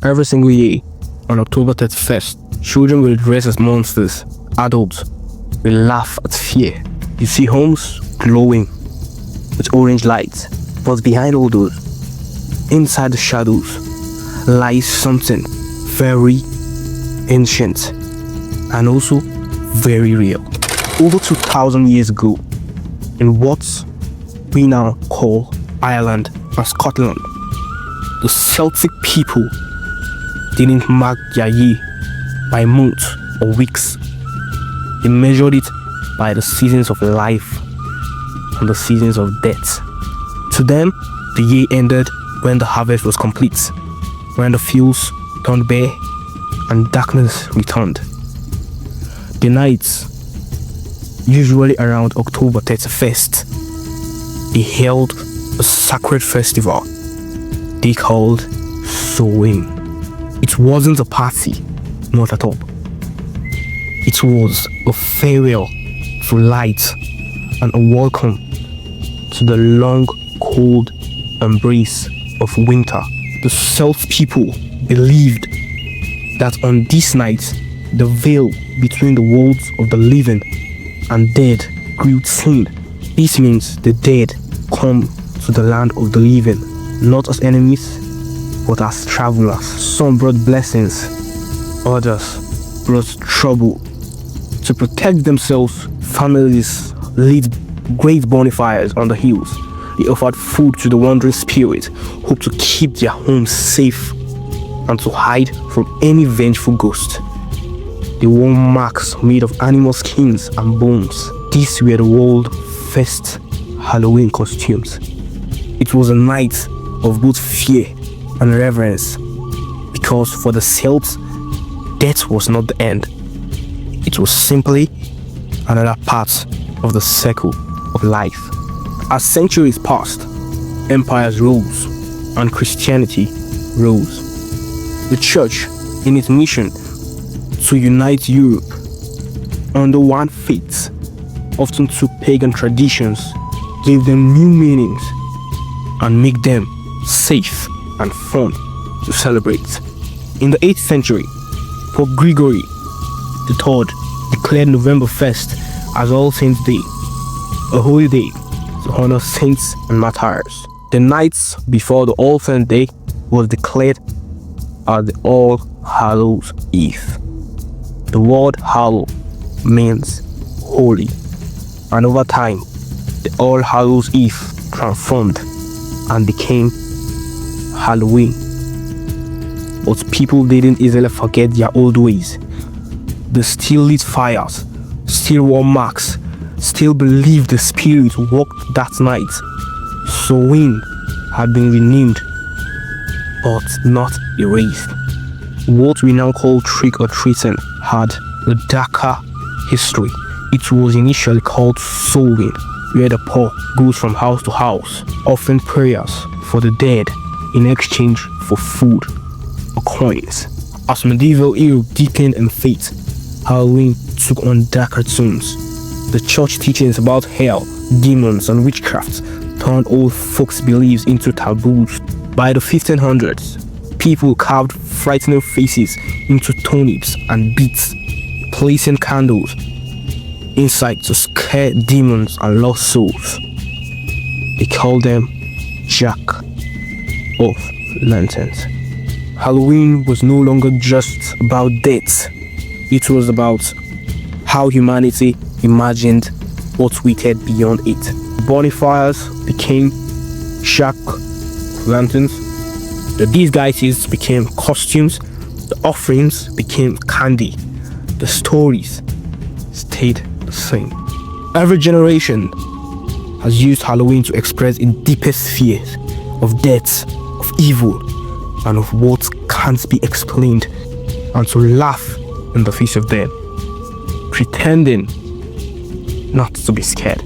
Every single year, on October 31st, children will dress as monsters. Adults will laugh at fear. You see homes glowing with orange lights, but behind all those, inside the shadows, lies something very ancient and also very real. Over 2,000 years ago, in what we now call Ireland and Scotland, the Celtic people didn't mark their year by months or weeks. They measured it by the seasons of life and the seasons of death. To them, the year ended when the harvest was complete, when the fields turned bare and darkness returned. The nights, usually around October 31st, they held a sacred festival they called Samhain. It wasn't a party, not at all. It was a farewell to light and a welcome to the long, cold embrace of winter. The Celtic people believed that on this night, the veil between the worlds of the living and dead grew thin. This means the dead come to the land of the living, not as enemies, but as travelers. Some brought blessings, others brought trouble. To protect themselves, families lit great bonfires on the hills. They offered food to the wandering spirit, hoped to keep their homes safe and to hide from any vengeful ghost. They wore masks made of animal skins and bones. These were the world's first Halloween costumes. It was a night of both fear and reverence, because for the Celts, death was not the end. It was simply another part of the circle of life. As centuries passed, empires rose and Christianity rose. The church, in its mission to unite Europe under one faith, often took pagan traditions, gave them new meanings, and make them safe and fun to celebrate. In the 8th century, Pope Gregory III declared November 1st as All Saints' Day, a holy day to honor saints and martyrs. The nights before the All Saints' Day was declared as the All Hallows' Eve. The word hallow means holy, and over time, the All Hallows' Eve transformed and became Halloween. But people didn't easily forget their old ways. They still lit fires, still wore masks, still believed the spirit walked that night. Samhain had been renamed, but not erased. What we now call trick-or-treating had a darker history. It was initially called Samhain, where the poor goes from house to house, offering prayers for the dead in exchange for food or coins. As medieval Europe deepened in faith, Halloween took on darker tones. The church teachings about hell, demons, and witchcraft turned old folks' beliefs into taboos. By the 1500s, people carved frightening faces into turnips and beets, placing candles inside to scare demons and lost souls. They called them Jack-o'-lanterns. Halloween was no longer just about death. It was about how humanity imagined what waited beyond it. Bonfires became jack-o'-lanterns. The disguises became costumes. The offerings became candy. The stories stayed the same. Every generation has used Halloween to express its deepest fears of death, of evil, and of what can't be explained, and to laugh in the face of death, pretending not to be scared.